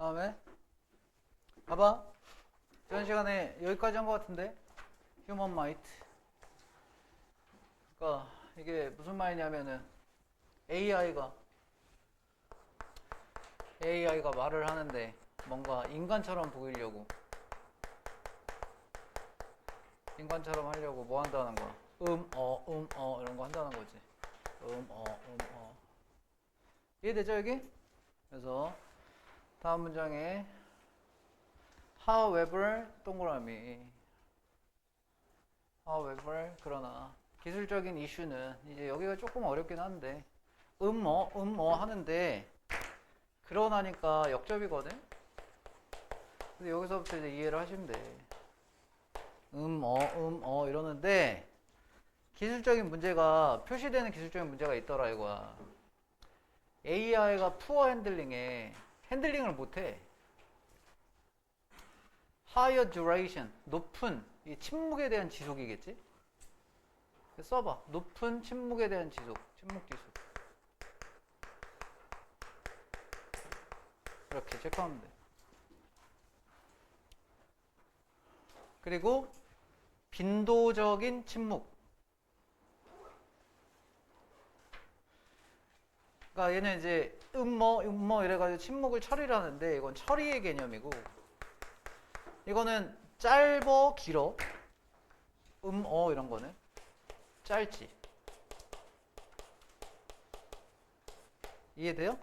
다음에 봐봐. 이번 시간에 여기까지 한 것 같은데 휴먼 마이트. 그러니까 이게 무슨 말이냐면은 AI가 말을 하는데 뭔가 인간처럼 보이려고 인간처럼 하려고 뭐 한다는 거야? 이런 거 한다는 거지. 이해되죠 여기? 그래서 다음 문장에 however 동그라미 however 그러나 기술적인 이슈는 이제 여기가 조금 어렵긴 한데 하는데 그러나니까 역접이거든. 근데 여기서부터 이제 이해를 하시면 돼. 이러는데 기술적인 문제가 표시되는 기술적인 문제가 있더라 이거야. AI가 푸어 핸들링을 못해. higher duration 높은 이 침묵에 대한 지속이겠지? 써봐. 높은 침묵에 대한 지속. 침묵 지속. 이렇게 체크하면 돼. 그리고 빈도적인 침묵. 그러니까 얘는 이제 이래가지고 침묵을 처리를 하는데 이건 처리의 개념이고 이거는 짧어 길어 이런 거는 짧지. 이해돼요?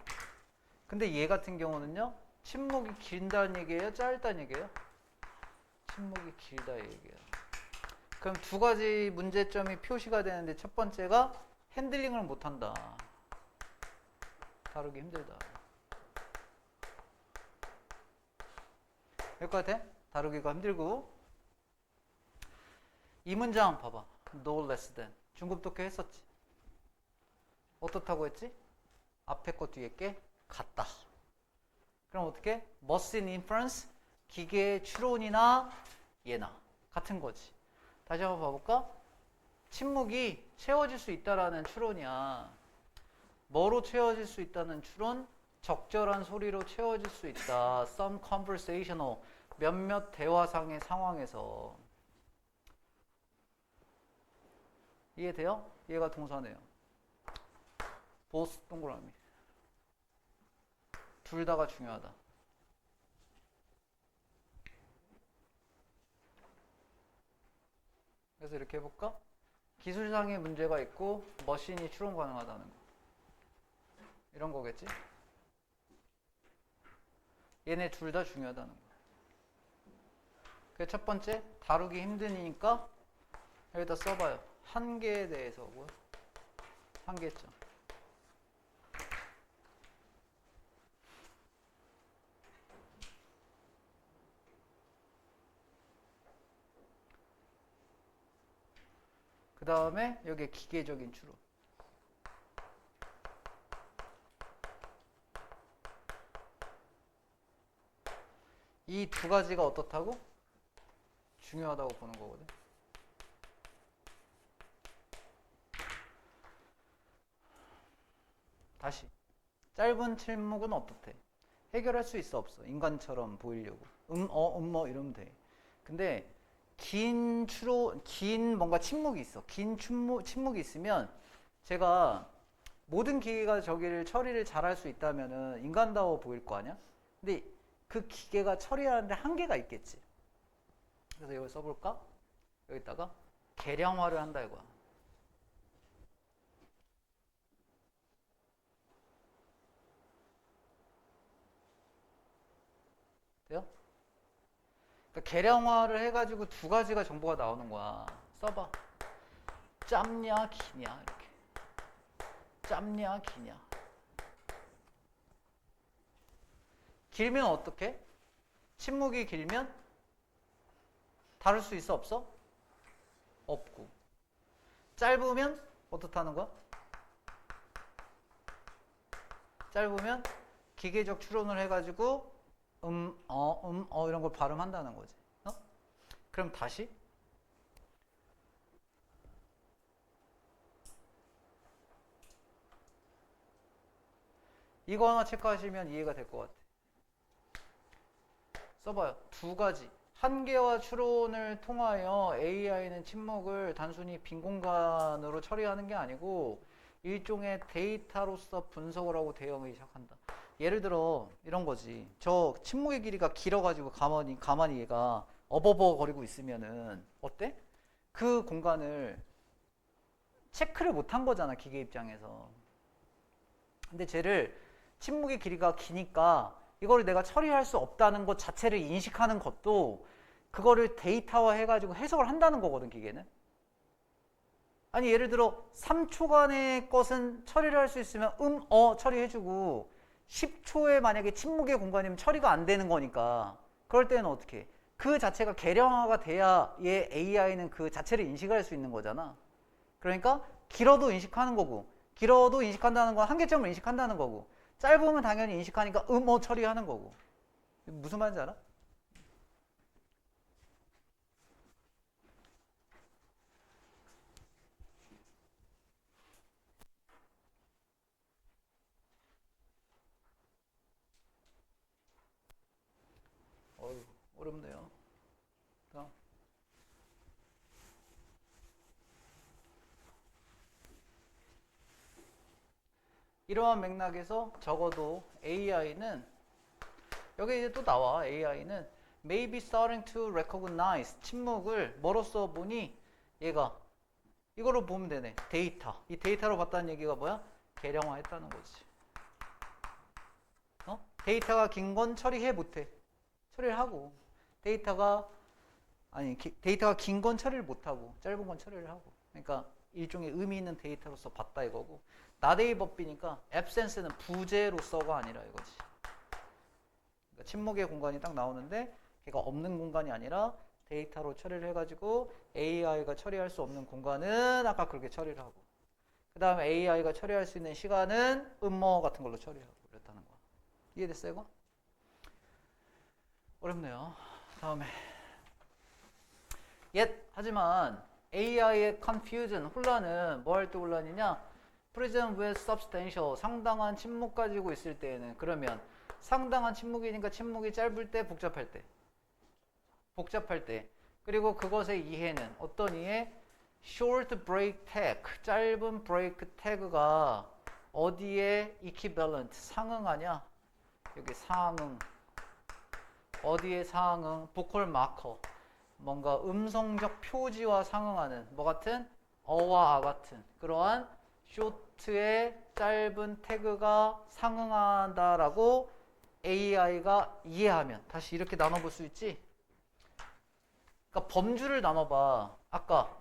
근데 얘 같은 경우는요 침묵이 길다는 얘기예요? 짧다는 얘기예요? 침묵이 길다 얘기예요. 그럼 두 가지 문제점이 표시가 되는데 첫 번째가 핸들링을 못한다. 다루기 힘들다. 될 것 같아? 다루기가 힘들고. 이 문장 봐봐. No less than. 중급 독해 했었지. 어떻다고 했지? 앞에 거 뒤에 게 같다. 그럼 어떻게? machine inference. 기계의 추론이나 예나 같은 거지. 다시 한번 봐볼까? 침묵이 채워질 수 있다라는 추론이야. 뭐로 채워질 수 있다는 추론? 적절한 소리로 채워질 수 있다. Some conversational. 몇몇 대화상의 상황에서. 이해돼요? 얘가 동사네요. both 동그라미. 둘 다가 중요하다. 그래서 이렇게 해볼까? 기술상의 문제가 있고 머신이 추론 가능하다는 거. 이런 거겠지? 얘네 둘 다 중요하다는 거. 그 첫 번째, 다루기 힘드니까 여기다 써봐요. 한계에 대해서고요. 한계점. 그 다음에 여기에 기계적인 추론. 이 두 가지가 어떻다고? 중요하다고 보는 거거든. 다시. 짧은 침묵은 어떻대? 해결할 수 있어 없어? 인간처럼 보이려고. 이러면 돼. 근데 긴 뭔가 침묵이 있어. 긴 침묵이 있으면 제가 모든 기계가 저기를 처리를 잘할 수 있다면은 인간다워 보일 거 아니야? 근데 그 기계가 처리하는데 한계가 있겠지. 그래서 이걸 써볼까? 여기다가 계량화를 한다 이거야. 돼요? 그러니까 계량화를 해가지고 두 가지가 정보가 나오는 거야. 써봐. 짧냐 기냐 이렇게. 짧냐 기냐. 길면 어떻게? 침묵이 길면 다룰 수 있어 없어? 없고. 짧으면 어떻다는 거야? 짧으면 기계적 추론을 해가지고 이런 걸 발음한다는 거지. 그럼 다시 이거 하나 체크하시면 이해가 될 것 같아. 써봐요. 두 가지. 한계와 추론을 통하여 AI는 침묵을 단순히 빈 공간으로 처리하는 게 아니고 일종의 데이터로서 분석을 하고 대응을 시작한다. 예를 들어 이런 거지. 저 침묵의 길이가 길어가지고 가만히 얘가 어버버거리고 있으면은 어때? 그 공간을 체크를 못한 거잖아, 기계 입장에서. 근데 쟤를 침묵의 길이가 기니까 이거를 내가 처리할 수 없다는 것 자체를 인식하는 것도 그거를 데이터화 해가지고 해석을 한다는 거거든, 기계는. 아니, 예를 들어 3초간의 것은 처리를 할 수 있으면 처리해주고 10초에 만약에 침묵의 공간이면 처리가 안 되는 거니까 그럴 때는 어떻게 해? 그 자체가 계량화가 돼야 얘 AI는 그 자체를 인식할 수 있는 거잖아. 그러니까 길어도 인식하는 거고 길어도 인식한다는 건 한계점을 인식한다는 거고 짧으면 당연히 인식하니까 처리하는 거고. 무슨 말인지 알아? 어휴, 어렵네요. 다음. 이러한 맥락에서 적어도 AI는 여기 이제 또 나와. AI는 may be starting to recognize 침묵을 뭐로써 보니 얘가 이거로 보면 되네. 데이터. 이 데이터로 봤다는 얘기가 뭐야? 계량화했다는 거지. 데이터가 긴 건 처리해 못해. 처리를 하고 데이터가 긴 건 처리를 못하고 짧은 건 처리를 하고. 그러니까 일종의 의미 있는 데이터로서 봤다 이거고. 나데이 법비니까 absence는 부재로서가 아니라 이거지. 그러니까 침묵의 공간이 딱 나오는데 걔가 없는 공간이 아니라 데이터로 처리를 해가지고 AI가 처리할 수 없는 공간은 아까 그렇게 처리를 하고 그 다음에 AI가 처리할 수 있는 시간은 같은 걸로 처리하고 그랬다는 거야. 이해됐어요 이거? 어렵네요. 다음에 하지만 AI의 confusion, 혼란은 뭐 할 때 혼란이냐? present with substantial, 상당한 침묵 가지고 있을 때에는 그러면 상당한 침묵이니까 침묵이 짧을 때 복잡할 때 그리고 그것의 이해는 어떤 이해? short break tag, 짧은 break tag가 어디에 equivalent, 상응하냐? 여기 상응. 어디에 상응? 보컬 마커. 뭔가 음성적 표지와 상응하는 뭐 같은? 어와 아 같은 그러한 short의 짧은 태그가 상응한다라고 AI가 이해하면 다시 이렇게 나눠볼 수 있지? 그러니까 범주를 나눠봐. 아까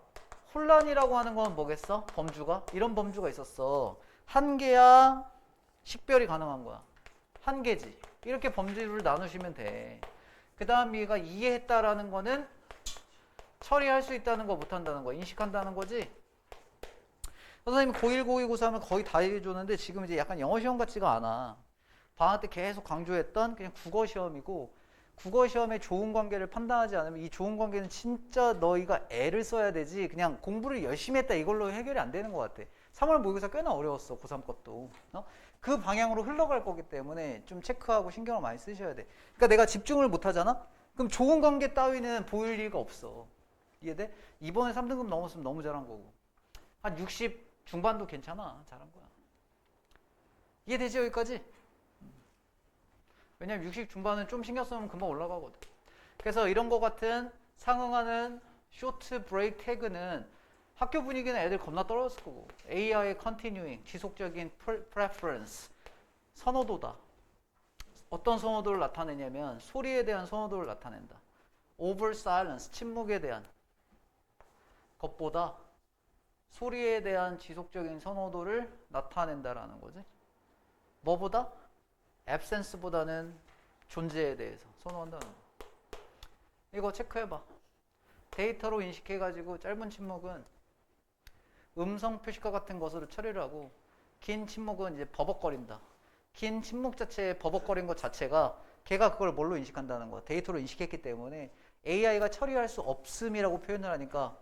혼란이라고 하는 건 뭐겠어? 범주가? 이런 범주가 있었어. 한계야 식별이 가능한 거야. 한계지. 이렇게 범주를 나누시면 돼. 그 다음 얘가 이해했다라는 거는 처리할 수 있다는 거 못한다는 거 인식한다는 거지. 선생님이 고1, 고2, 고3을 거의 다 해줬는데 지금 이제 약간 영어 시험 같지가 않아. 방학 때 계속 강조했던 그냥 국어 시험이고 국어 시험에 좋은 관계를 판단하지 않으면 이 좋은 관계는 진짜 너희가 애를 써야 되지 그냥 공부를 열심히 했다 이걸로 해결이 안 되는 것 같아. 3월 모의고사 꽤나 어려웠어 고3 것도. 그 방향으로 흘러갈 거기 때문에 좀 체크하고 신경을 많이 쓰셔야 돼. 그러니까 내가 집중을 못 하잖아? 그럼 좋은 관계 따위는 보일 리가 없어. 이해돼? 이번에 3등급 넘었으면 너무 잘한 거고 한 60 중반도 괜찮아. 잘한 거야. 이해되지 여기까지? 왜냐면 60 중반은 좀 신경 쓰면 금방 올라가거든. 그래서 이런 거 같은 상응하는 쇼트 브레이크 태그는 학교 분위기는 애들 겁나 떨어졌을 거고 AI의 continuing, 지속적인 preference, 선호도다. 어떤 선호도를 나타내냐면 소리에 대한 선호도를 나타낸다. over silence, 침묵에 대한 것보다 소리에 대한 지속적인 선호도를 나타낸다라는 거지. 뭐보다? absence보다는 존재에 대해서 선호한다는 거. 이거 체크해봐. 데이터로 인식해가지고 짧은 침묵은 음성 표시과 같은 것으로 처리를 하고 긴 침묵은 이제 버벅거린다. 긴 침묵 자체에 버벅거린 것 자체가 걔가 그걸 뭘로 인식한다는 거야. 데이터로 인식했기 때문에 AI가 처리할 수 없음이라고 표현을 하니까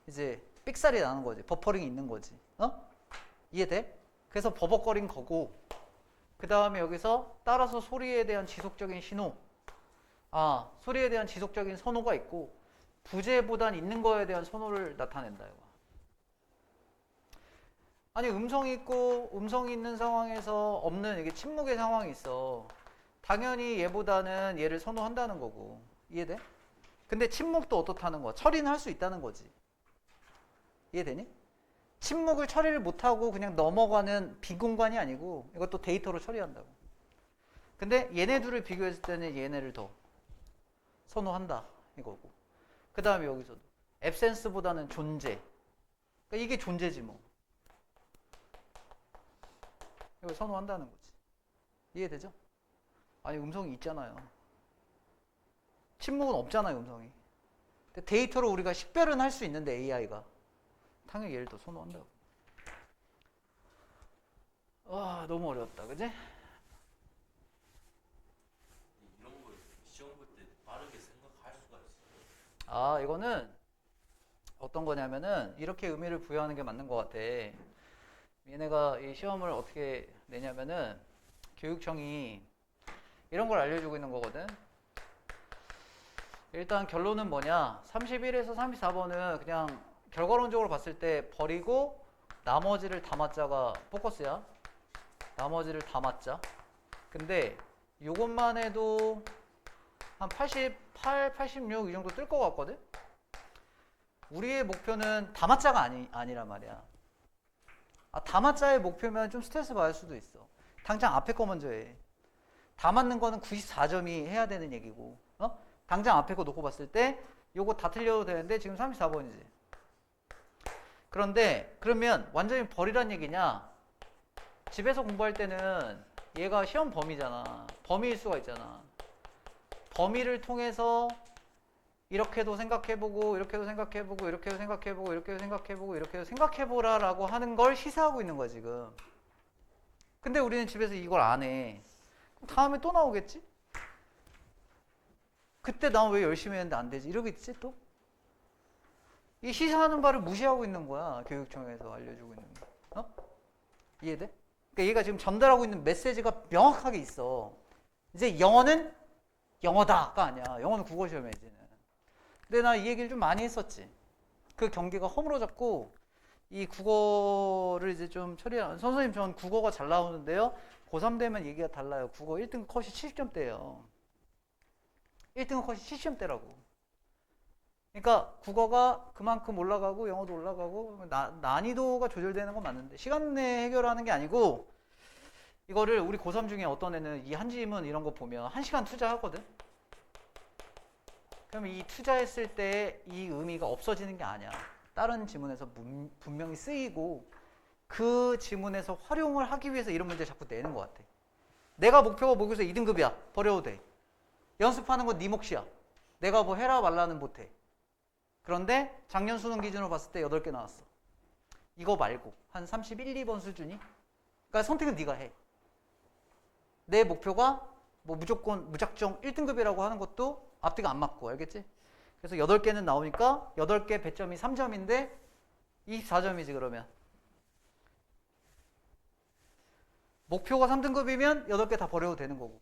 이제 삑살이 나는 거지. 버퍼링이 있는 거지. 이해돼? 그래서 버벅거린 거고 그 다음에 여기서 따라서 소리에 대한 지속적인 신호 소리에 대한 지속적인 선호가 있고 부재보단 있는 거에 대한 선호를 나타낸다 이거. 아니 음성이 있고 음성이 있는 상황에서 없는 이게 침묵의 상황이 있어. 당연히 얘보다는 얘를 선호한다는 거고. 이해돼? 근데 침묵도 어떻다는 거야? 처리는 할 수 있다는 거지. 이해되니? 침묵을 처리를 못하고 그냥 넘어가는 빈 공간이 아니고 이것도 데이터로 처리한다고. 근데 얘네 둘을 비교했을 때는 얘네를 더 선호한다 이거고. 그 다음에 여기서도 absence보다는 존재. 그러니까 이게 존재지 뭐. 이걸 선호한다는 거지. 이해되죠? 아니 음성이 있잖아요. 침묵은 없잖아요 음성이. 근데 데이터로 우리가 식별은 할 수 있는데 AI가 당연히 얘를 더 선호한다고. 너무 어려웠다 그지? 이런 걸 시험 볼 때 빠르게 생각할 수가 있어요. 이거는 어떤 거냐면은 이렇게 의미를 부여하는 게 맞는 것 같아. 얘네가 이 시험을 어떻게 내냐면은 교육청이 이런 걸 알려주고 있는 거거든. 일단 결론은 뭐냐? 31에서 34번은 그냥 결과론적으로 봤을 때 버리고 나머지를 다 맞자가 포커스야. 나머지를 다 맞자. 근데 요것만 해도 한 88, 86 이 정도 뜰 것 같거든? 우리의 목표는 다 맞자가 아니란 말이야. 다 맞자의 목표면 좀 스트레스 받을 수도 있어. 당장 앞에 거 먼저 해. 다 맞는 거는 94점이 해야 되는 얘기고, 당장 앞에 거 놓고 봤을 때 요거 다 틀려도 되는데 지금 34번이지. 그런데 그러면 완전히 버리란 얘기냐? 집에서 공부할 때는 얘가 시험 범위잖아. 범위일 수가 있잖아. 범위를 통해서 이렇게도 생각해보고 이렇게도 생각해보고 이렇게도 생각해보고 이렇게도 생각해보고 이렇게도 생각해보라라고 하는 걸 시사하고 있는 거야 지금. 근데 우리는 집에서 이걸 안 해. 다음에 또 나오겠지? 그때 난 왜 열심히 했는데 안 되지? 이러겠지 또? 이 시사하는 바를 무시하고 있는 거야. 교육청에서 알려주고 있는 거. 이해돼? 그러니까 얘가 지금 전달하고 있는 메시지가 명확하게 있어. 이제 영어는 영어다가 아니야. 영어는 국어 시험이야 이제는. 근데 나 이 얘기를 좀 많이 했었지. 그 경계가 허물어졌고 이 국어를 이제 좀 처리하는. 선생님 전 국어가 잘 나오는데요. 고3 되면 얘기가 달라요. 국어 1등급 컷이 70점대예요. 1등급 컷이 70점대라고. 그러니까 국어가 그만큼 올라가고 영어도 올라가고 난이도가 조절되는 건 맞는데 시간 내에 해결하는 게 아니고 이거를 우리 고3 중에 어떤 애는 이 한지문 이런 거 보면 1시간 투자하거든. 그러면 이 투자했을 때 이 의미가 없어지는 게 아니야. 다른 지문에서 분명히 쓰이고 그 지문에서 활용을 하기 위해서 이런 문제 자꾸 내는 것 같아. 내가 목표가 모의고사 2등급이야. 버려도 돼. 연습하는 건 네 몫이야. 내가 뭐 해라 말라는 못해. 그런데 작년 수능 기준으로 봤을 때 8개 나왔어. 이거 말고 한 31, 2번 수준이. 그러니까 선택은 네가 해. 내 목표가 뭐 무작정 1등급이라고 하는 것도 앞뒤가 안 맞고 알겠지? 그래서 8개는 나오니까 8개 배점이 3점인데 24점이지 그러면. 목표가 3등급이면 8개 다 버려도 되는 거고.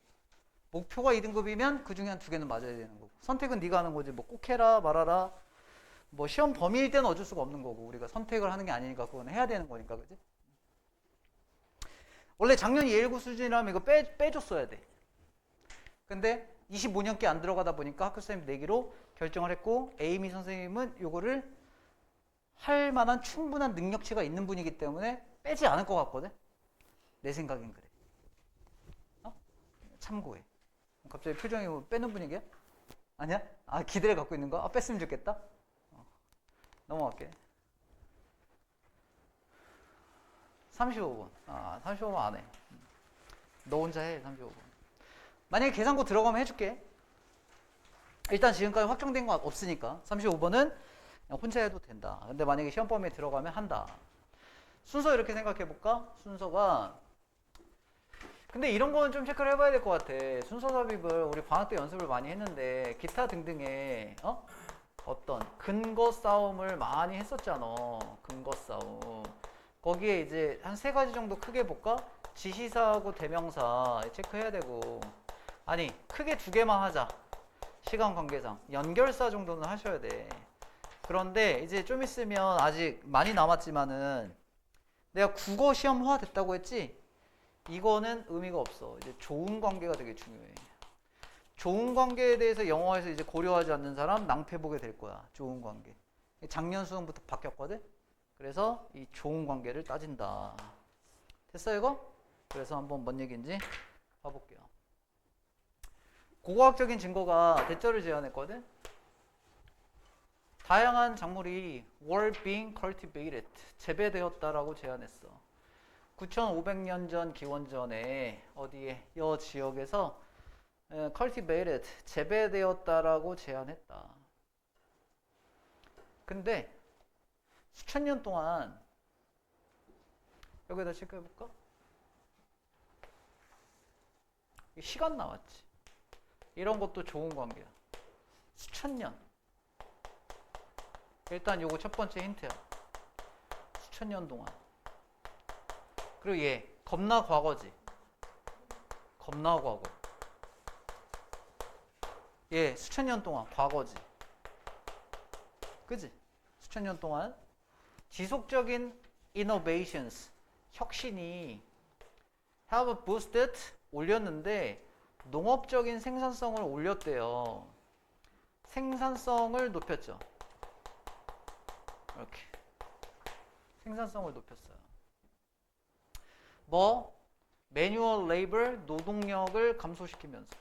목표가 2등급이면 그 중에 한 2개는 맞아야 되는 거고. 선택은 네가 하는 거지. 뭐 꼭 해라 말아라. 뭐 시험 범위일 때는 어쩔 수가 없는 거고. 우리가 선택을 하는 게 아니니까 그건 해야 되는 거니까. 그지? 원래 작년 예일고 수준이라면 이거 빼줬어야 돼. 근데 25년께 안 들어가다 보니까 학교 선생님 내기로 결정을 했고 에이미 선생님은 이거를 할 만한 충분한 능력치가 있는 분이기 때문에 빼지 않을 것 같거든. 내 생각엔 그래. 참고해. 갑자기 표정이 뭐 빼는 분위기야? 아니야? 기대를 갖고 있는 거야? 뺐으면 좋겠다? 넘어갈게. 35번. 35번 안 해. 너 혼자 해, 35번. 만약에 계산고 들어가면 해줄게. 일단 지금까지 확정된 거 없으니까 35번은 혼자 해도 된다. 근데 만약에 시험 범위에 들어가면 한다. 순서 이렇게 생각해 볼까? 순서가 근데 이런 거는 좀 체크를 해봐야 될 것 같아. 순서 삽입을 우리 방학 때 연습을 많이 했는데 기타 등등의 어떤 근거 싸움을 많이 했었잖아. 근거 싸움. 거기에 이제 한 3가지 정도 크게 볼까? 지시사하고 대명사 체크해야 되고. 아니 크게 2개만 하자. 시간 관계상 연결사 정도는 하셔야 돼. 그런데 이제 좀 있으면 아직 많이 남았지만은 내가 국어 시험화 됐다고 했지? 이거는 의미가 없어. 이제 좋은 관계가 되게 중요해. 좋은 관계에 대해서 영어에서 이제 고려하지 않는 사람 낭패 보게 될 거야. 좋은 관계. 작년 수능부터 바뀌었거든? 그래서 이 좋은 관계를 따진다. 됐어 이거? 그래서 한번 뭔 얘기인지 봐볼게요. 고고학적인 증거가 대절을 제안했거든? 다양한 작물이 were being cultivated, 재배되었다라고 제안했어. 9,500년 전 기원전에 어디에 여 지역에서 cultivated, 재배되었다라고 제안했다. 근데 수천 년 동안 여기다 체크해볼까? 시간 나왔지. 이런 것도 좋은 관계야. 수천 년. 일단 요거 첫 번째 힌트야. 수천 년 동안. 그리고 얘 겁나 과거지. 겁나 과거. 얘 수천 년 동안 과거지. 그지? 수천 년 동안 지속적인 innovations, 혁신이 have boosted, 올렸는데 농업적인 생산성을 올렸대요. 생산성을 높였죠. 이렇게 생산성을 높였어요. 뭐 manual labor, 노동력을 감소시키면서.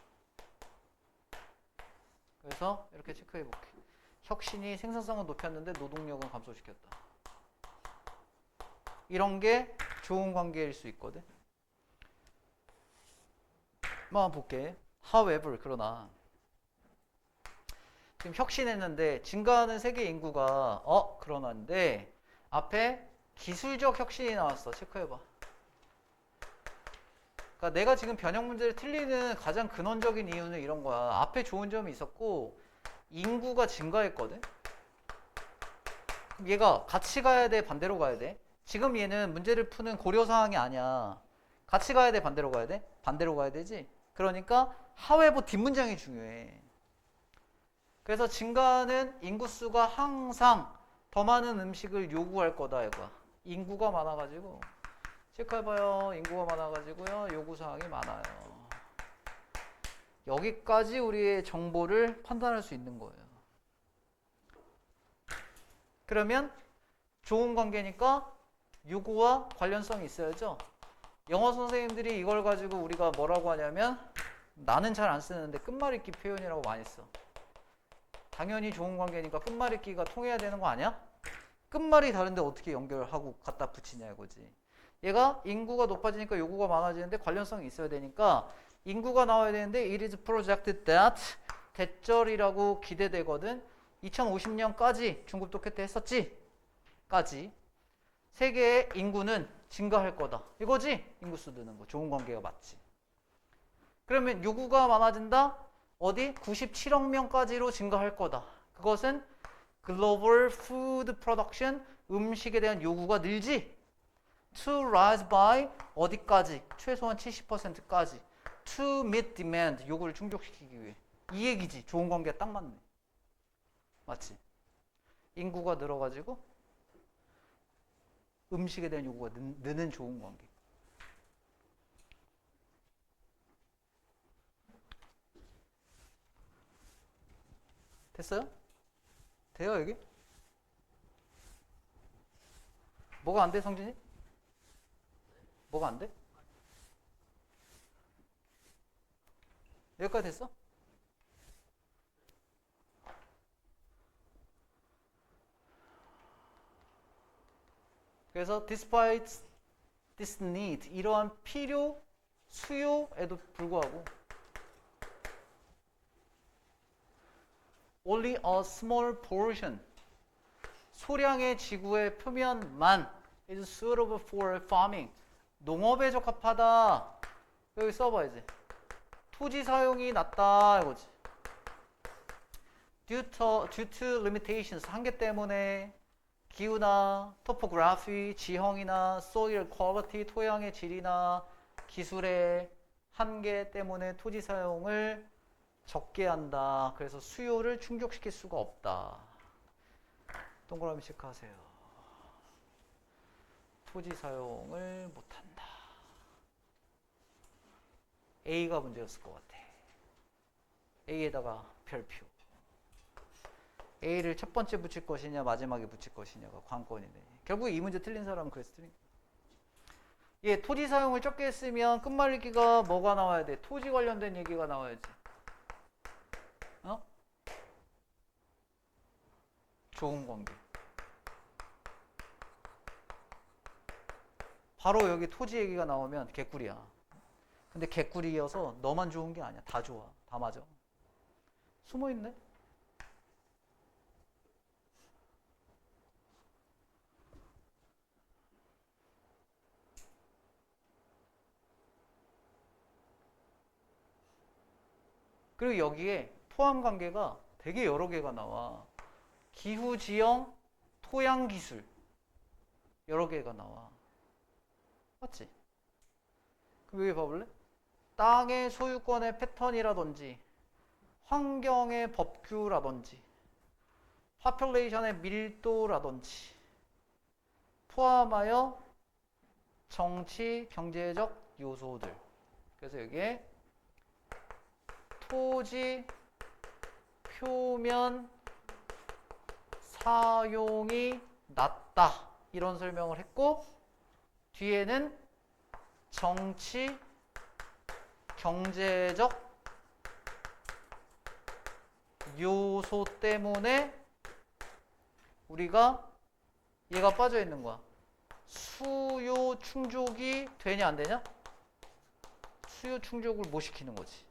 그래서 이렇게 체크해 볼게. 혁신이 생산성을 높였는데 노동력은 감소시켰다. 이런 게 좋은 관계일 수 있거든. 한번 볼게. However, 그러나 지금 혁신했는데 증가하는 세계 인구가 그러는데 앞에 기술적 혁신이 나왔어. 체크해봐. 그러니까 내가 지금 변형 문제를 틀리는 가장 근원적인 이유는 이런 거야. 앞에 좋은 점이 있었고 인구가 증가했거든. 그럼 얘가 같이 가야 돼, 반대로 가야 돼? 지금 얘는 문제를 푸는 고려 사항이 아니야. 같이 가야 돼, 반대로 가야 돼? 반대로 가야 되지. 그러니까 하웨버 뒷문장이 중요해. 그래서 증가하는 인구수가 항상 더 많은 음식을 요구할 거다 이거야. 인구가 많아가지고 체크해봐요. 인구가 많아가지고요. 요구사항이 많아요. 여기까지 우리의 정보를 판단할 수 있는 거예요. 그러면 좋은 관계니까 요구와 관련성이 있어야죠. 영어 선생님들이 이걸 가지고 우리가 뭐라고 하냐면 나는 잘 안 쓰는데 끝말잇기 표현이라고 많이 써. 당연히 좋은 관계니까 끝말잇기가 통해야 되는 거 아니야? 끝말이 다른데 어떻게 연결하고 갖다 붙이냐 이거지. 얘가 인구가 높아지니까 요구가 많아지는데 관련성이 있어야 되니까 인구가 나와야 되는데 it is projected that 대절이라고 기대되거든. 2050년까지 중급 독해 때 했었지? 까지 세계의 인구는 증가할 거다. 이거지? 인구수 느는 거. 좋은 관계가 맞지. 그러면 요구가 많아진다? 어디? 97억 명까지로 증가할 거다. 그것은 global food production, 음식에 대한 요구가 늘지? to rise by 어디까지? 최소한 70%까지. to meet demand, 요구를 충족시키기 위해. 이 얘기지. 좋은 관계가 딱 맞네. 맞지? 인구가 늘어가지고 음식에 대한 요구가 느는 좋은 관계. 됐어요? 돼요 여기? 뭐가 안 돼 성진이? 뭐가 안 돼? 여기까지 됐어? 그래서 despite this need, 이러한 필요, 수요에도 불구하고 only a small portion, 소량의 지구의 표면만 is suitable for farming, 농업에 적합하다. 여기 써봐야지. 토지 사용이 낮다 이거지. due to limitations, 한계 때문에 기후나 topography, 지형이나 soil quality, 토양의 질이나 기술의 한계 때문에 토지 사용을 적게 한다. 그래서 수요를 충족시킬 수가 없다. 동그라미 체크하세요. 토지 사용을 못한다. A가 문제였을 것 같아. A에다가 별표. A를 첫 번째 붙일 것이냐 마지막에 붙일 것이냐가 관건이네. 결국 이 문제 틀린 사람은 그래서 틀린 거야. 예, 토지 사용을 적게 했으면 끝말잇기가 뭐가 나와야 돼? 토지 관련된 얘기가 나와야지. 어? 좋은 관계. 바로 여기 토지 얘기가 나오면 개꿀이야. 근데 개꿀이어서 너만 좋은 게 아니야. 다 좋아. 다 맞아. 숨어있네? 그리고 여기에 포함 관계가 되게 여러 개가 나와. 기후, 지형, 토양 기술. 여러 개가 나와. 맞지? 그럼 여기 봐볼래? 땅의 소유권의 패턴이라든지 환경의 법규라든지 파퓰레이션의 밀도라든지 포함하여 정치, 경제적 요소들. 그래서 여기에 토지 표면 사용이 낮다. 이런 설명을 했고 뒤에는 정치, 경제적 요소 때문에 우리가 얘가 빠져 있는 거야. 수요 충족이 되냐 안 되냐? 수요 충족을 못 시키는 거지.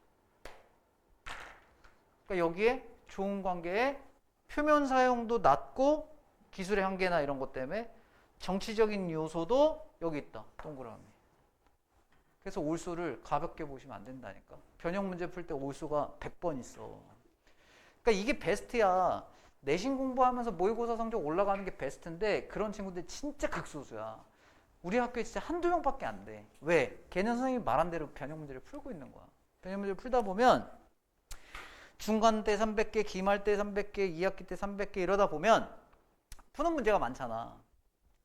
그러니까 여기에 좋은 관계에 표면 사용도 낮고 기술의 한계나 이런 것 때문에 정치적인 요소도 여기 있다. 동그라미. 그래서 올수를 가볍게 보시면 안 된다니까. 변형 문제 풀 때 올수가 100번 있어. 그러니까 이게 베스트야. 내신 공부하면서 모의고사 성적 올라가는 게 베스트인데 그런 친구들 진짜 극소수야. 우리 학교에 진짜 한두 명밖에 안 돼. 왜? 걔는 선생님이 말한 대로 변형 문제를 풀고 있는 거야. 변형 문제를 풀다 보면 중간 때 300개, 기말 때 300개, 2학기 때 300개 이러다 보면 푸는 문제가 많잖아.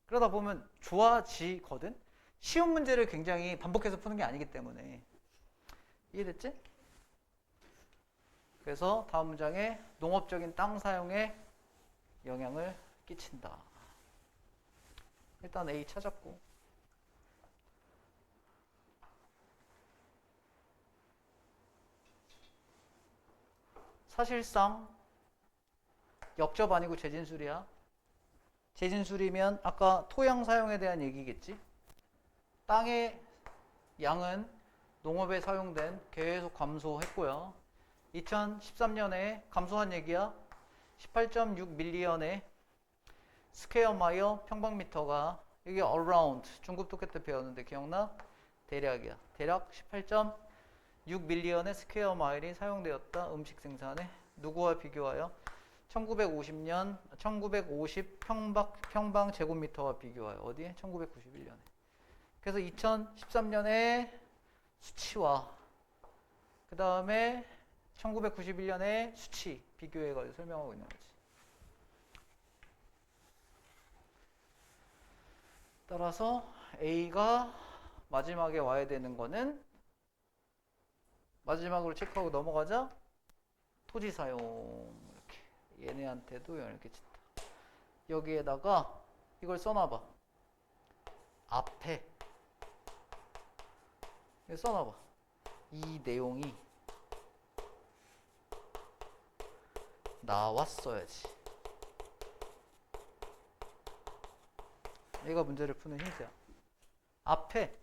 그러다 보면 좋아지거든? 시험 문제를 굉장히 반복해서 푸는 게 아니기 때문에. 이해됐지? 그래서 다음 문장에 농업적인 땅 사용에 영향을 끼친다. 일단 A 찾았고. 사실상 역접 아니고 재진술이야. 재진술이면 아까 토양 사용에 대한 얘기겠지. 땅의 양은 농업에 사용된 계속 감소했고요. 2013년에 감소한 얘기야. 18.6밀리언의 스퀘어 마일 평방미터가 이게 around 중급 독해 때 배웠는데 기억나? 대략이야. 대략 18.6밀리언의 스퀘어 마일이 사용되었다. 음식 생산에. 누구와 비교하여? 1950년 1950 평방 제곱미터와 비교하여. 어디에? 1991년에. 그래서 2013년에 수치와 그 다음에 1991년에 수치 비교해가지고 설명하고 있는 거지. 따라서 A가 마지막에 와야 되는 거는 마지막으로 체크하고 넘어가자. 토지 사용. 이렇게 얘네한테도 영향을 끼친다. 여기에다가 이걸 써놔봐. 앞에 써놔봐. 이 내용이 나왔어야지. 얘가 문제를 푸는 힌트야. 앞에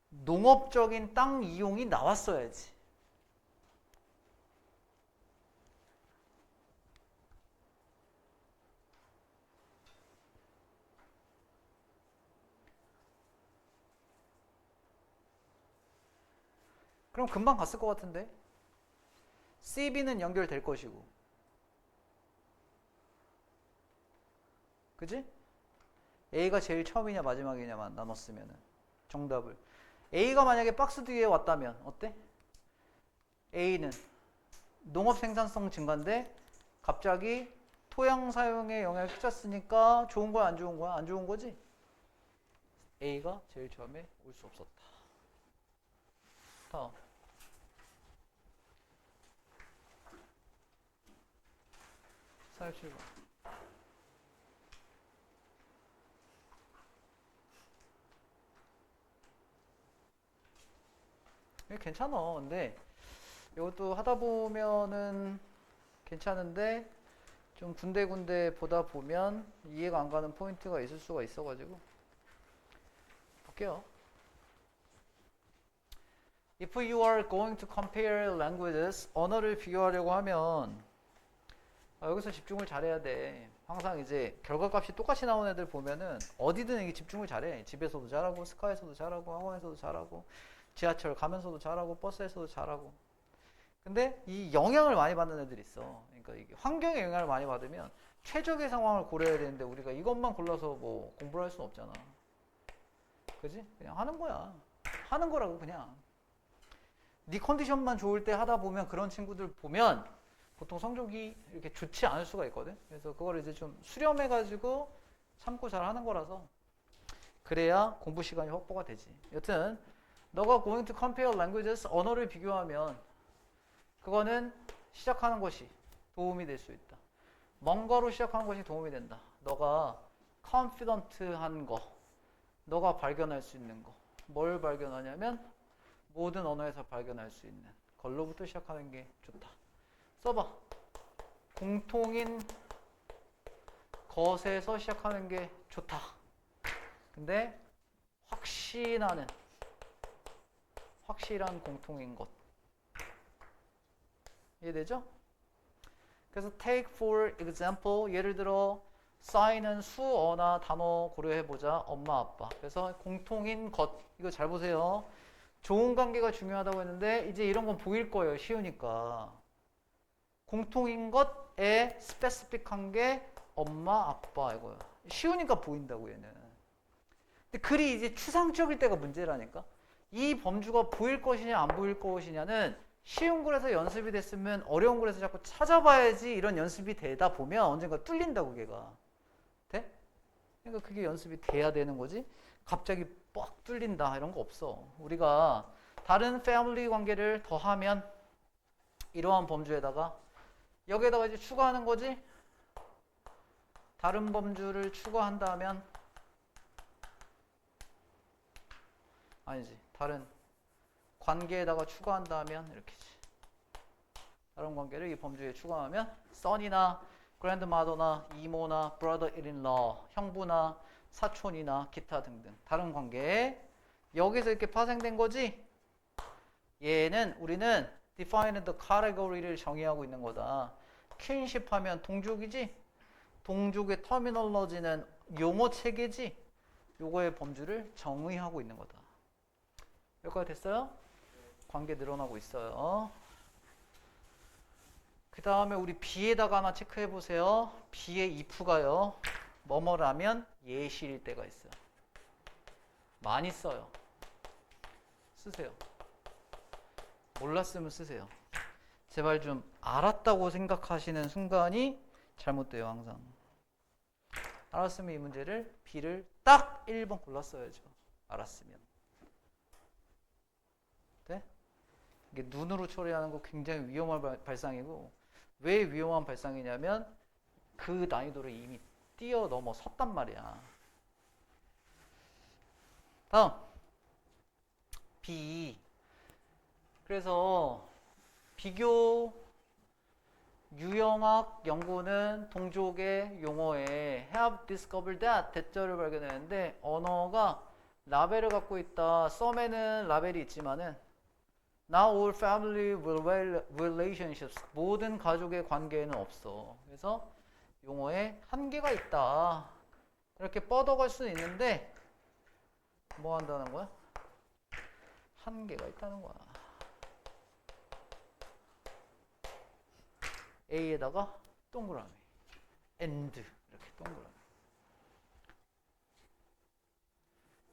농업적인 땅 이용이 나왔어야지. 그럼 금방 갔을 것 같은데? CB는 연결될 것이고. 그지? A가 제일 처음이냐 마지막이냐만 나눴으면 정답을. A가 만약에 박스 뒤에 왔다면 어때? A는 농업 생산성 증가인데 갑자기 토양 사용에 영향을 끼쳤으니까 좋은 거야, 안 좋은 거야? 안 좋은 거지? A가 제일 처음에 올 수 없었다. 다음. 사회출발. 이게 괜찮아. 근데 이것도 하다 보면은 괜찮은데 좀 군데군데 보다 보면 이해가 안 가는 포인트가 있을 수가 있어가지고 볼게요. If you are going to compare languages, 언어를 비교하려고 하면 여기서 집중을 잘해야 돼. 항상 이제 결과값이 똑같이 나오는 애들 보면은 어디든 이게 집중을 잘해. 집에서도 잘하고, 스카에서도 잘하고, 학원에서도 잘하고, 지하철 가면서도 잘하고, 버스에서도 잘하고. 근데 이 영향을 많이 받는 애들이 있어. 그러니까 이게 환경의 영향을 많이 받으면 최적의 상황을 고려해야 되는데 우리가 이것만 골라서 뭐 공부를 할 수는 없잖아. 그지? 그냥 하는 거야. 하는 거라고 그냥. 네 컨디션만 좋을 때 하다 보면 그런 친구들 보면 보통 성적이 이렇게 좋지 않을 수가 있거든. 그래서 그걸 이제 좀 수렴해가지고 참고 잘 하는 거라서 그래야 공부 시간이 확보가 되지. 여튼 너가 going to compare languages, 언어를 비교하면 그거는 시작하는 것이 도움이 될 수 있다. 뭔가로 시작하는 것이 도움이 된다. 너가 confident한 거, 너가 발견할 수 있는 거. 뭘 발견하냐면 모든 언어에서 발견할 수 있는 걸로부터 시작하는 게 좋다. 써봐. 공통인 것에서 시작하는 게 좋다. 근데 확실한 공통인 것. 이해되죠? 그래서 take for example, 예를 들어 쌓이는 수어나 단어 고려해보자. 엄마, 아빠. 그래서 공통인 것, 이거 잘 보세요. 좋은 관계가 중요하다고 했는데 이제 이런 건 보일 거예요. 쉬우니까. 공통인 것에 스페시픽한 게 엄마, 아빠 이거야. 쉬우니까 보인다고 얘는. 근데 글이 이제 추상적일 때가 문제라니까. 이 범주가 보일 것이냐 안 보일 것이냐는 쉬운 글에서 연습이 됐으면 어려운 글에서 자꾸 찾아봐야지 이런 연습이 되다 보면 언젠가 뚫린다고 걔가. 돼? 그러니까 그게 연습이 돼야 되는 거지. 갑자기 뻑 뚫린다 이런 거 없어. 우리가 다른 패밀리 관계를 더하면 이러한 범주에다가 여기에다가 이제 추가하는 거지. 다른 범주를 추가한다면 아니지. 다른 관계에다가 추가한다면 이렇게지. 다른 관계를 이 범주에 추가하면 son이나 grandmother나 이모나 brother-in-law, 형부나 사촌이나 기타 등등 다른 관계 여기서 이렇게 파생된 거지. 얘는 우리는 define the category를 정의하고 있는 거다. kinship 하면 동족이지. 동족의 터미널러지는 용어 체계지. 요거의 범주를 정의하고 있는 거다. 여기까지 됐어요? 관계 늘어나고 있어요. 그 다음에 우리 B에다가 하나 체크해 보세요. B의 if가요. 뭐뭐라면 예시일 때가 있어요. 많이 써요. 쓰세요. 몰랐으면 쓰세요. 제발 좀 알았다고 생각하시는 순간이 잘못돼요. 항상. 알았으면 이 문제를 B를 딱 1번 골랐어야죠. 알았으면. 네? 이게 눈으로 처리하는 거 굉장히 위험한 발상이고 왜 위험한 발상이냐면 그 난이도를 이미 뛰어넘어섰단 말이야. 다음 B. 그래서 비교 유형학 연구는 동족의 용어에 have discovered that 대절을 발견했는데 언어가 라벨을 갖고 있다. 썸에는 라벨이 있지만은 Not all family relationships 모든 가족의 관계에는 없어. 그래서 용어에 한계가 있다. 이렇게 뻗어갈 수는 있는데 뭐 한다는 거야? 한계가 있다는 거야. A에다가 동그라미 and 이렇게 동그라미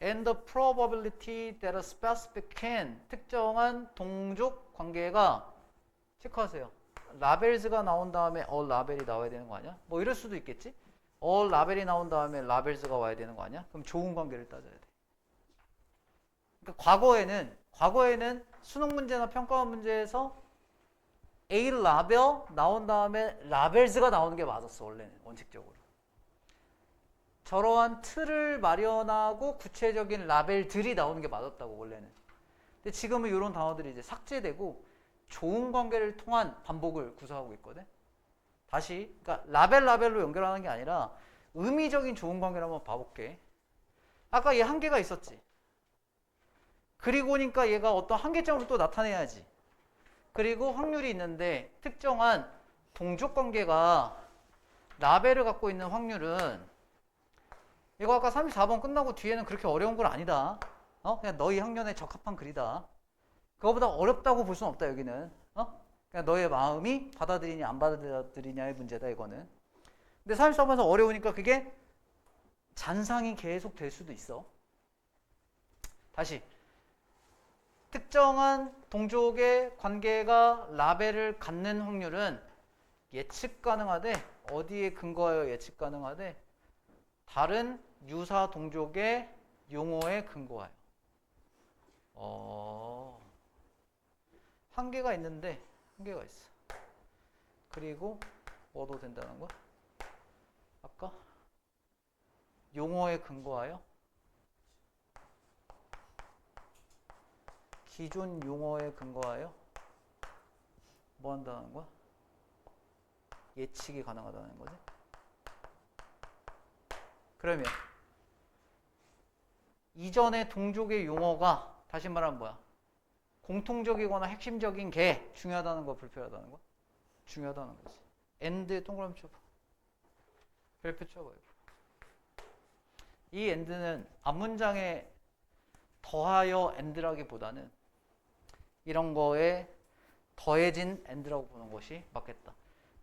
and the probability that a specific can 특정한 동족 관계가 체크하세요. 라벨즈가 나온 다음에 라벨이 나와야 되는 거 아니야? 뭐 이럴 수도 있겠지? 라벨이 나온 다음에 라벨즈가 와야 되는 거 아니야? 그럼 좋은 관계를 따져야 돼. 그러니까 과거에는 수능 문제나 평가 문제에서 A 라벨 나온 다음에 라벨즈가 나오는 게 맞았어, 원래는 원칙적으로. 저러한 틀을 마련하고 구체적인 라벨들이 나오는 게 맞았다고, 원래는. 근데 지금은 이런 단어들이 이제 삭제되고 좋은 관계를 통한 반복을 구사하고 있거든. 다시, 그러니까 라벨로 연결하는 게 아니라 의미적인 좋은 관계를 한번 봐볼게. 아까 얘 한계가 있었지. 그리고 보니까 얘가 어떤 한계점을 또 나타내야지. 그리고 확률이 있는데 특정한 동족 관계가 라벨을 갖고 있는 확률은 이거 아까 34번 끝나고 뒤에는 그렇게 어려운 건 아니다. 그냥 너희 학년에 적합한 글이다. 그거보다 어렵다고 볼 수는 없다, 여기는. 그냥 너의 마음이 받아들이냐 안 받아들이냐의 문제다, 이거는. 근데 34번에서 어려우니까 그게 잔상이 계속 될 수도 있어. 다시. 특정한 동족의 관계가 라벨을 갖는 확률은 예측 가능하되, 어디에 근거하여 예측 가능하되, 다른 유사 동족의 용어에 근거하여. 한계가 있는데, 한계가 있어. 그리고 뭐도 된다는 거야? 아까 용어에 근거하여, 기존 용어에 근거하여 뭐 한다는 거야? 예측이 가능하다는 거지. 그러면 이전의 동족의 용어가 다시 말하면 뭐야? 공통적이거나 핵심적인 게 중요하다는 거, 불필요하다는 거? 중요하다는 거지. and에 동그라미 쳐봐. 별표 쳐봐요. 이 and는 앞문장에 더하여 and라기보다는 이런 거에 더해진 and라고 보는 것이 맞겠다.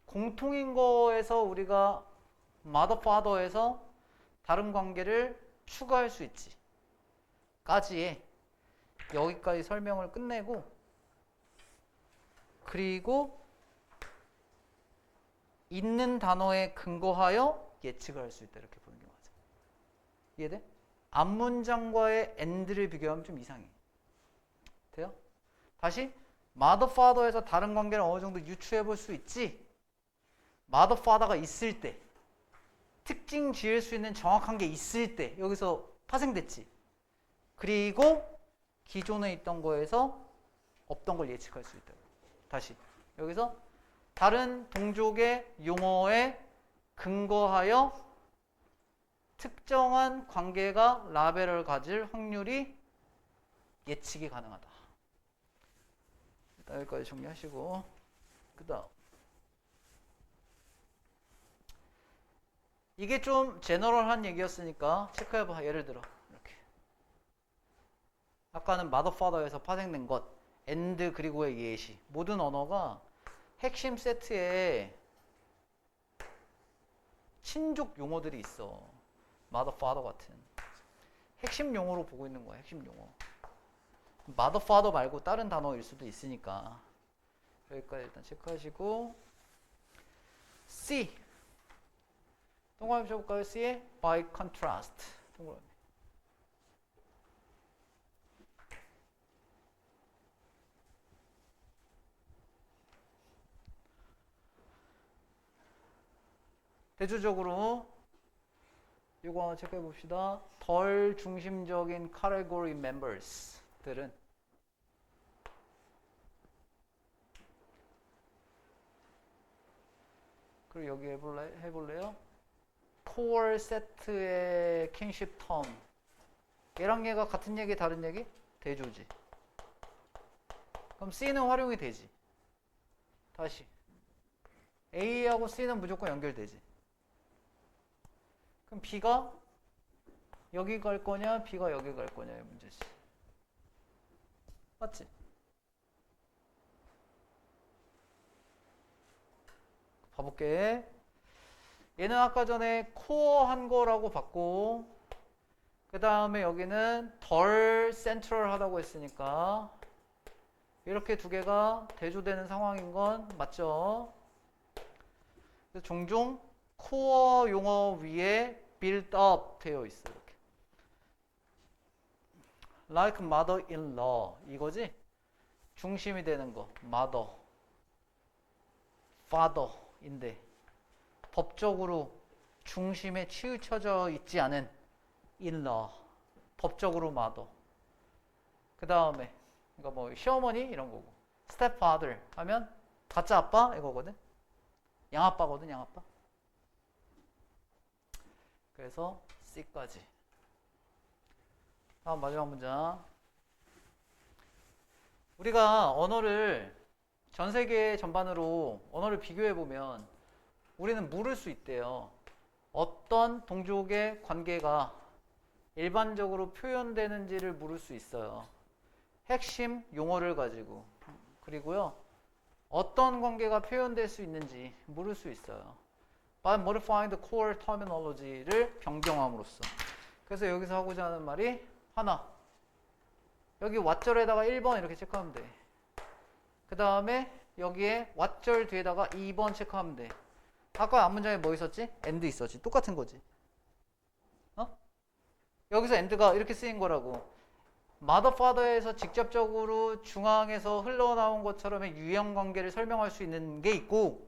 공통인 거에서 우리가 mother, father에서 다른 관계를 추가할 수 있지. 까지에 여기까지 설명을 끝내고, 그리고 있는 단어에 근거하여 예측을 할 수 있다, 이렇게 보는 게 맞아. 이해돼? 앞문장과의 and를 비교하면 좀 이상해. 돼요? 다시 mother, father에서 다른 관계를 어느 정도 유추해 볼 수 있지. mother, father가 있을 때, 특징 지을 수 있는 정확한 게 있을 때 여기서 파생됐지. 그리고 기존에 있던 거에서 없던 걸 예측할 수 있다. 다시 여기서 다른 동족의 용어에 근거하여 특정한 관계가 라벨을 가질 확률이 예측이 가능하다. 일단 여기까지 정리하시고, 그 다음 이게 좀 제너럴한 얘기였으니까 체크해봐. 예를 들어 이렇게, 아까는 mother, father에서 파생된 것, and 그리고의 예시. 모든 언어가 핵심 세트에 친족 용어들이 있어. mother, father 같은 핵심 용어로 보고 있는 거야. 핵심 용어. mother, father 말고 다른 단어일 수도 있으니까 여기까지 일단 체크하시고, C 동그라미 쳐볼까요? C에 by contrast. 동그라미. 대조적으로 이거 하나 체크해 봅시다. 덜 중심적인 category members들은 그리고 여기 해볼래요? core 세트의 kinship term. 얘랑 얘가 같은 얘기 다른 얘기? 대조지. 그럼 C는 활용이 되지. 다시 A하고 C는 무조건 연결되지. 그럼 B가 여기 갈 거냐, B가 여기 갈 거냐의 문제지. 맞지? 봐볼게. 얘는 아까 전에 코어 한 거라고 봤고, 그 다음에 여기는 덜 센트럴하다고 했으니까 이렇게 두 개가 대조되는 상황인 건 맞죠? 그래서 종종 코어 용어 위에 build up 되어 있어. 이렇게. like mother-in-law 이거지? 중심이 되는 거. mother, father인데 법적으로 중심에 치우쳐져 있지 않은 in-law. 법적으로 mother. 그 다음에 그러니까 뭐 시어머니 이런 거고. stepfather 하면 가짜 아빠 이거거든. 양아빠거든, 양아빠. 그래서 C까지. 다음 마지막 문장. 우리가 언어를 전 세계 전반으로 언어를 비교해 보면 우리는 물을 수 있대요. 어떤 동족의 관계가 일반적으로 표현되는지를 물을 수 있어요. 핵심 용어를 가지고. 그리고요. 어떤 관계가 표현될 수 있는지 물을 수 있어요. By modifying the core terminology를 변경함으로써. 그래서 여기서 하고자 하는 말이 하나. 여기 왓절에다가 1번 이렇게 체크하면 돼. 그 다음에 여기에 왓절 뒤에다가 2번 체크하면 돼. 아까 앞문장에 뭐 있었지? and 있었지. 똑같은 거지. 어? 여기서 and가 이렇게 쓰인 거라고. mother, father에서 직접적으로 중앙에서 흘러나온 것처럼의 유형 관계를 설명할 수 있는 게 있고,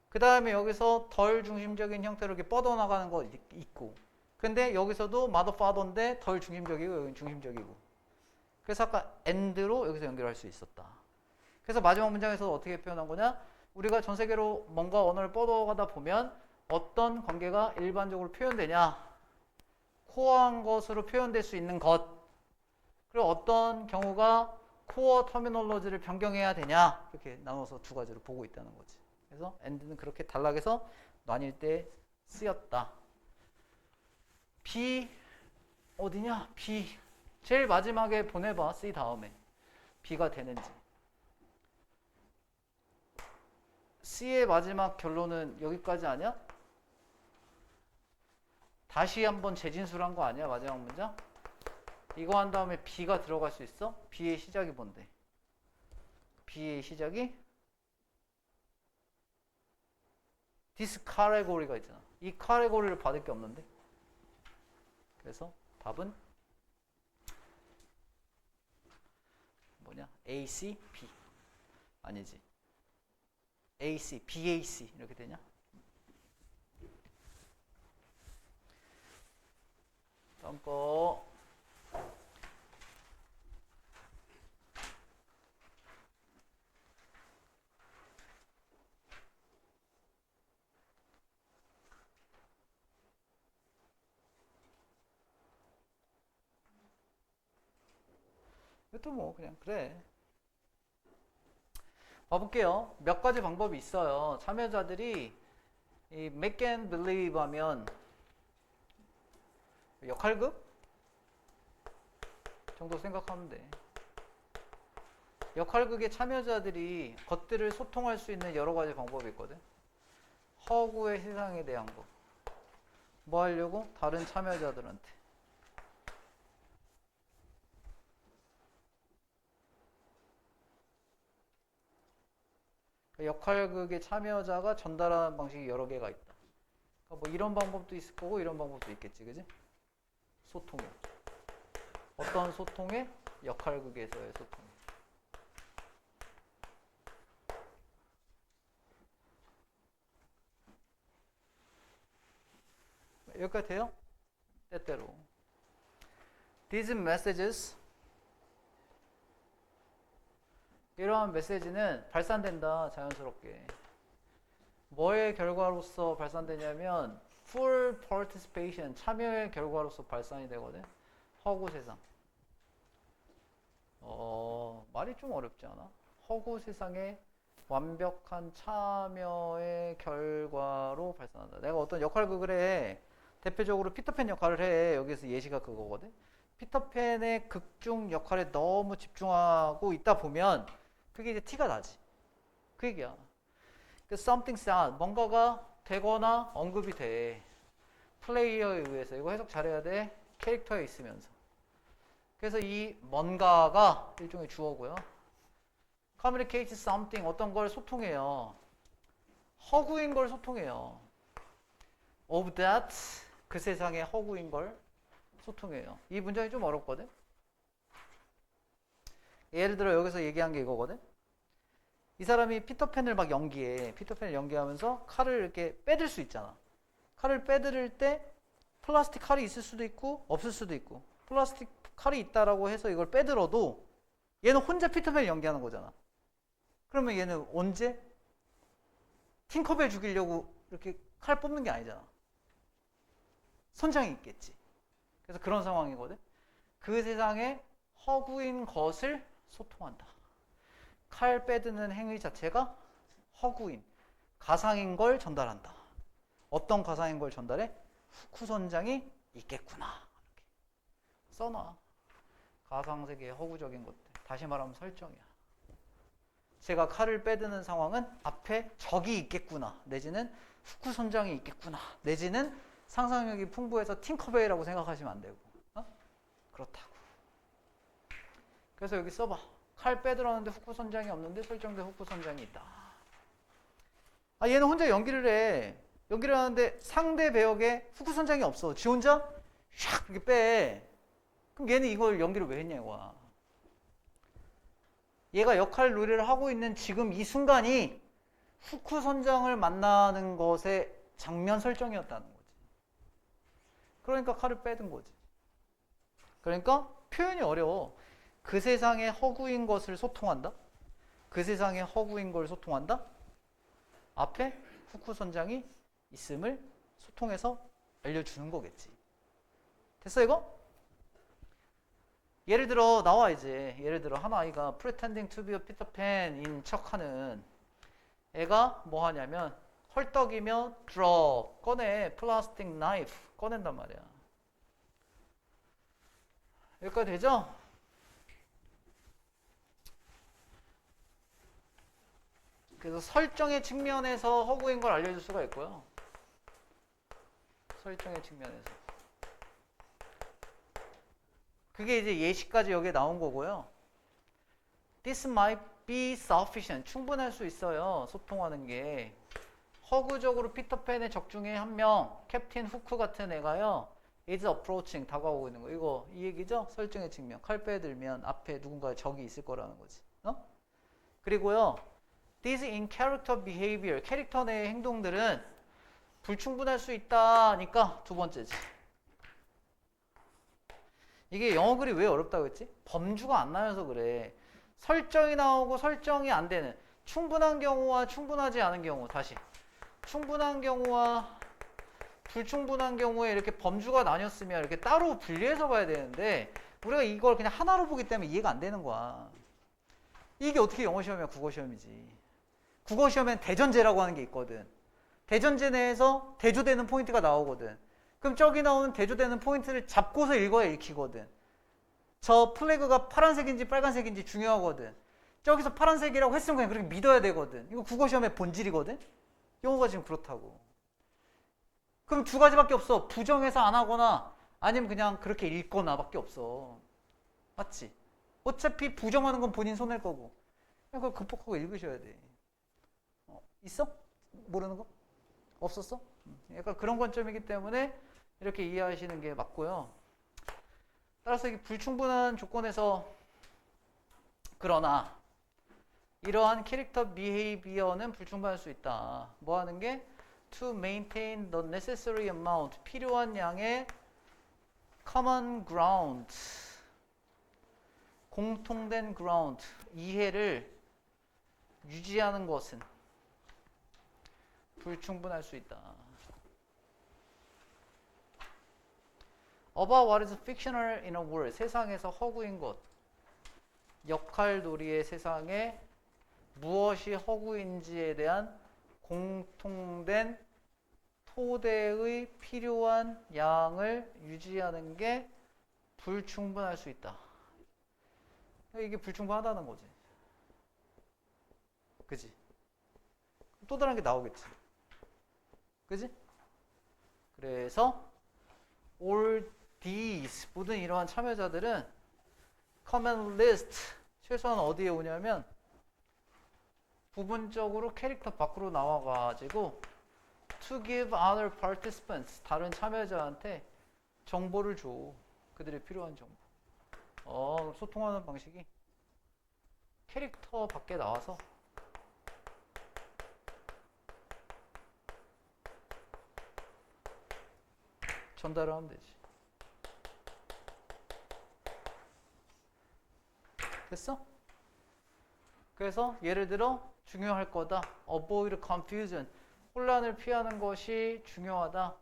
그 다음에 여기서 덜 중심적인 형태로 이렇게 뻗어나가는 거 있고, 근데 여기서도 mother, father인데 덜 중심적이고 여기는 중심적이고. 그래서 아까 and로 여기서 연결할 수 있었다. 그래서 마지막 문장에서 어떻게 표현한 거냐? 우리가 전 세계로 뭔가 언어를 뻗어가다 보면 어떤 관계가 일반적으로 표현되냐? 코어한 것으로 표현될 수 있는 것. 그리고 어떤 경우가 코어 터미널로지를 변경해야 되냐? 이렇게 나눠서 두 가지로 보고 있다는 거지. 그래서 and는 그렇게 단락에서 나뉠 때 쓰였다. B 어디냐? B 제일 마지막에 보내봐. C 다음에 B가 되는지. C의 마지막 결론은 여기까지 아니야? 다시 한번 재진술한 거 아니야? 마지막 문장? 이거 한 다음에 B가 들어갈 수 있어? B의 시작이 뭔데? B의 시작이 this category가 있잖아. 이 category를 받을 게 없는데. 그래서 답은 뭐냐? A, C, B. 아니지. A, C, B, A, C 이렇게 되냐? 다음 거. 이것도 뭐 그냥 그래. 봐볼게요. 몇 가지 방법이 있어요. 참여자들이 이 make and believe 하면 역할극 정도 생각하면 돼. 역할극의 참여자들이 것들을 소통할 수 있는 여러 가지 방법이 있거든. 허구의 세상에 대한 거. 뭐 하려고? 다른 참여자들한테. 역할극의 참여자가 전달하는 방식이 여러 개가 있다. 그러니까 뭐 이런 방법도 있을 거고 이런 방법도 있겠지, 그지? 소통에. 어떤 소통에? 역할극에서의 소통. 여기까지 돼요? 때때로. These messages 이러한 메시지는 발산된다. 자연스럽게. 뭐의 결과로서 발산되냐면 full participation, 참여의 결과로서 발산이 되거든. 허구 세상. 말이 좀 어렵지 않아? 허구 세상의 완벽한 참여의 결과로 발산한다. 내가 어떤 역할극을 해. 대표적으로 피터팬 역할을 해. 여기서 예시가 그거거든. 피터팬의 극중 역할에 너무 집중하고 있다 보면 그게 이제 티가 나지. 그 얘기야. 그 something sad, 뭔가가 되거나 언급이 돼. 플레이어에 의해서. 이거 해석 잘해야 돼. 캐릭터에 있으면서. 그래서 이 뭔가가 일종의 주어고요. communicate something 어떤 걸 소통해요. 허구인 걸 소통해요. of that 그 세상에 허구인 걸 소통해요. 이 문장이 좀 어렵거든. 예를 들어 여기서 얘기한 게 이거거든. 이 사람이 피터팬을 막 연기해. 피터팬을 연기하면서 칼을 이렇게 빼들 수 있잖아. 칼을 빼들을 때 플라스틱 칼이 있을 수도 있고 없을 수도 있고 플라스틱 칼이 있다라고 해서 이걸 빼들어도 얘는 혼자 피터팬을 연기하는 거잖아. 그러면 얘는 언제 팅커벨 죽이려고 이렇게 칼 뽑는 게 아니잖아. 선장이 있겠지. 그래서 그런 상황이거든. 그 세상에 허구인 것을 소통한다. 칼 빼드는 행위 자체가 허구인, 가상인 걸 전달한다. 어떤 가상인 걸 전달해? 후쿠 선장이 있겠구나. 이렇게 써놔. 가상세계의 허구적인 것들. 다시 말하면 설정이야. 제가 칼을 빼드는 상황은 앞에 적이 있겠구나. 내지는 후쿠 선장이 있겠구나. 내지는 상상력이 풍부해서 팅커벨이라고 생각하시면 안 되고. 그렇다고. 그래서 여기 써봐. 칼 빼들었는데 후쿠 선장이 없는데 설정된 후쿠 선장이 있다. 아, 얘는 혼자 연기를 해. 연기를 하는데 상대 배역에 후쿠 선장이 없어. 지 혼자 샥 이렇게 빼. 그럼 얘는 이걸 연기를 왜 했냐 이거야. 얘가 역할 놀이를 하고 있는 지금 이 순간이 후쿠 선장을 만나는 것의 장면 설정이었다는 거지. 그러니까 칼을 빼든 거지. 그러니까 표현이 어려워. 그 세상에 허구인 것을 소통한다? 그 세상에 허구인 걸 소통한다? 앞에 후쿠 선장이 있음을 소통해서 알려주는 거겠지. 됐어 이거? 예를 들어 나와 이제. 예를 들어 한 아이가 pretending to be a Peter Pan인 척하는 애가 뭐 하냐면 헐떡이며 draw 꺼내 플라스틱 나이프 꺼낸단 말이야. 여기까지 되죠? 그래서 설정의 측면에서 허구인 걸 알려줄 수가 있고요. 설정의 측면에서. 그게 이제 예시까지 여기에 나온 거고요. This might be sufficient. 충분할 수 있어요. 소통하는 게. 허구적으로 피터팬의 적 중에 한 명, 캡틴 후크 같은 애가요. is approaching. 다가오고 있는 거. 이거 이 얘기죠? 설정의 측면. 칼 빼들면 앞에 누군가의 적이 있을 거라는 거지. 그리고요. This in character behavior. 캐릭터 내의 행동들은 불충분할 수 있다니까 두 번째지. 이게 영어 글이 왜 어렵다고 했지? 범주가 안 나면서 그래. 설정이 나오고 설정이 안 되는 충분한 경우와 충분하지 않은 경우. 다시 충분한 경우와 불충분한 경우에 이렇게 범주가 나뉘었으면 이렇게 따로 분리해서 봐야 되는데 우리가 이걸 그냥 하나로 보기 때문에 이해가 안 되는 거야. 이게 어떻게 영어 시험이야? 국어 시험이지. 국어 시험엔 대전제라고 하는 게 있거든. 대전제 내에서 대조되는 포인트가 나오거든. 그럼 저기 나오는 대조되는 포인트를 잡고서 읽어야 읽히거든. 저 플래그가 파란색인지 빨간색인지 중요하거든. 저기서 파란색이라고 했으면 그냥 그렇게 믿어야 되거든. 이거 국어 시험의 본질이거든. 영어가 지금 그렇다고. 그럼 두 가지밖에 없어. 부정해서 안 하거나 아니면 그냥 그렇게 읽거나 밖에 없어. 맞지? 어차피 부정하는 건 본인 손해일 거고. 그걸 극복하고 읽으셔야 돼. 있어? 모르는 거? 없었어? 약간 그런 관점이기 때문에 이렇게 이해하시는 게 맞고요. 따라서 이게 불충분한 조건에서 그러나 이러한 캐릭터 비헤이비어는 불충분할 수 있다. 뭐 하는 게? To maintain the necessary amount. 필요한 양의 common ground. 공통된 ground. 이해를 유지하는 것은 불충분할 수 있다. About what is fictional in a world. 세상에서 허구인 것. 역할놀이의 세상에 무엇이 허구인지에 대한 공통된 토대의 필요한 양을 유지하는 게 불충분할 수 있다. 이게 불충분하다는 거지. 그지? 또 다른 게 나오겠지. 그지? 그래서 all these 모든 이러한 참여자들은 common list 최소한 어디에 오냐면 부분적으로 캐릭터 밖으로 나와가지고 to give other participants 다른 참여자한테 정보를 줘. 그들이 필요한 정보. 소통하는 방식이 캐릭터 밖에 나와서 전달을 하면 되지. 됐어? 그래서 예를 들어 중요할 거다. avoid confusion. 혼란을 피하는 것이 중요하다.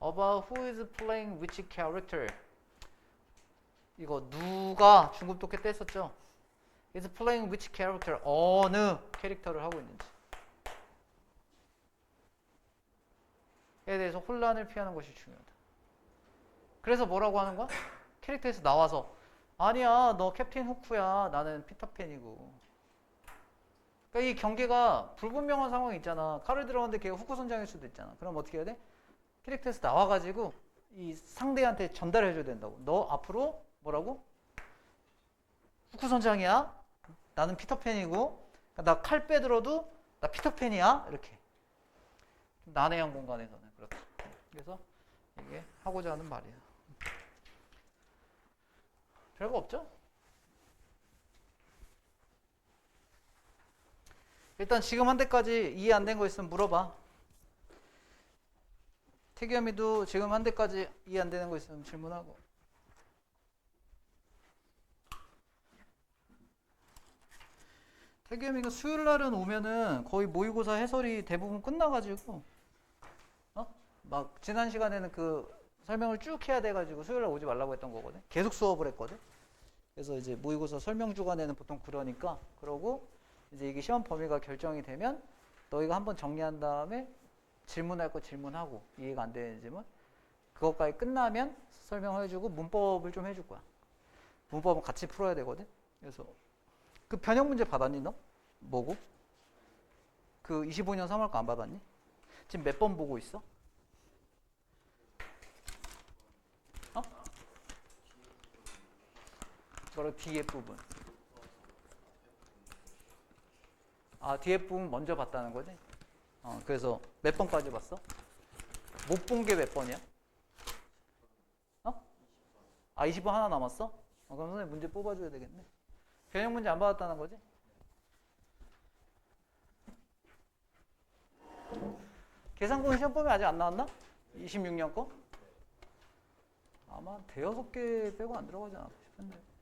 About who is playing which character. 이거 누가 중급 독해 때 했었죠. is playing which character. 어느 캐릭터를 하고 있는지. 에 대해서 혼란을 피하는 것이 중요하다. 그래서 뭐라고 하는 거야? 캐릭터에서 나와서 아니야 너 캡틴 후크야 나는 피터팬이고. 그러니까 이 경계가 불분명한 상황이 있잖아. 칼을 들어갔는데 걔가 후크 선장일 수도 있잖아. 그럼 어떻게 해야 돼? 캐릭터에서 나와가지고 이 상대한테 전달해줘야 된다고. 너 앞으로 뭐라고? 후크 선장이야. 나는 피터팬이고. 나 칼 빼들어도 나 피터팬이야. 이렇게. 난해한 공간에서는 그렇다. 그래서 이게 하고자 하는 말이야. 별거 없죠? 일단 지금 한 대까지 이해 안 된 거 있으면 물어봐. 태겸이도 지금 한 대까지 이해 안 되는 거 있으면 질문하고. 태겸이가 수요일 날은 오면은 거의 모의고사 해설이 대부분 끝나가지고 막 지난 시간에는 그 설명을 쭉 해야 돼가지고 수요일 날 오지 말라고 했던 거거든. 계속 수업을 했거든. 그래서 이제 모의고사 설명 주간에는 보통 그러니까 그러고 이제 이게 시험 범위가 결정이 되면 너희가 한번 정리한 다음에 질문할 거 질문하고 이해가 안 되는 질문 그것까지 끝나면 설명해주고 문법을 좀 해줄 거야. 문법은 같이 풀어야 되거든. 그래서 그 변형 문제 받았니 너? 뭐고? 그 25년 3월거 안 받았니? 지금 몇 번 보고 있어? 바로 뒤에 부분. 아, 뒤에 부분 먼저 봤다는 거지? 그래서 몇 번까지 봤어? 못 본 게 몇 번이야? 20번 하나 남았어? 그럼 선생님 문제 뽑아줘야 되겠네. 변형 문제 안 받았다는 거지? 계산고는 시험 범위 아직 안 나왔나? 26년 거? 아마 대여섯 개 빼고 안 들어가지 않을까 싶은데.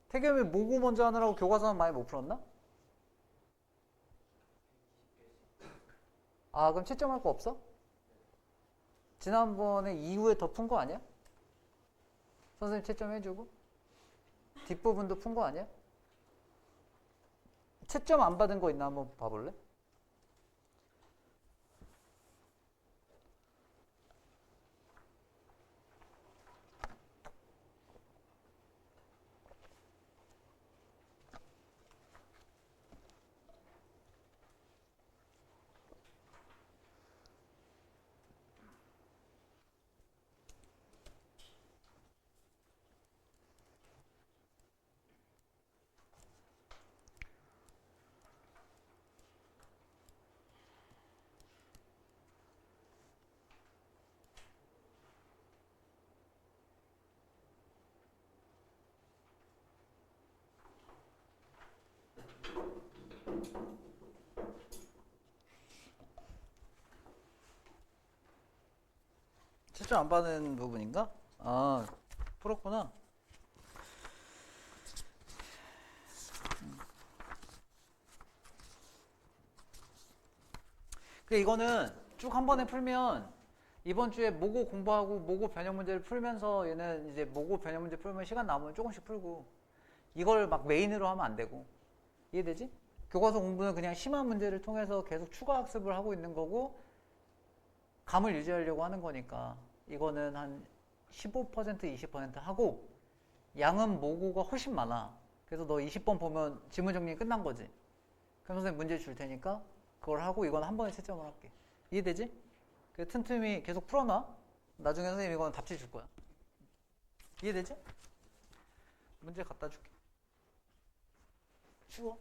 태겸이 모고 먼저 하느라고 교과서는 많이 못 풀었나? 아, 그럼 채점할 거 없어? 지난번에 이후에 더 푼 거 아니야? 선생님 채점해주고 뒷부분도 푼 거 아니야? 채점 안 받은 거 있나 한번 봐볼래? 채점 안 받은 부분인가? 아, 풀었구나. 이거는 쭉 한 번에 풀면 이번 주에 모고 공부하고 모고 변형 문제를 풀면서 얘는 이제 모고 변형 문제 풀면 시간 남으면 조금씩 풀고 이걸 막 메인으로 하면 안 되고 이해되지? 교과서 공부는 그냥 심화 문제를 통해서 계속 추가 학습을 하고 있는 거고 감을 유지하려고 하는 거니까 이거는 한 15% 20% 하고 양은 모고가 훨씬 많아. 그래서 너 20번 보면 지문 정리 끝난 거지. 그럼 선생님 문제 줄 테니까 그걸 하고 이건 한 번에 채점을 할게. 이해되지? 그 틈틈이 계속 풀어놔. 나중에 선생님 이거는 답지 줄 거야. 이해되지? 문제 갖다 줄게. 쉬워.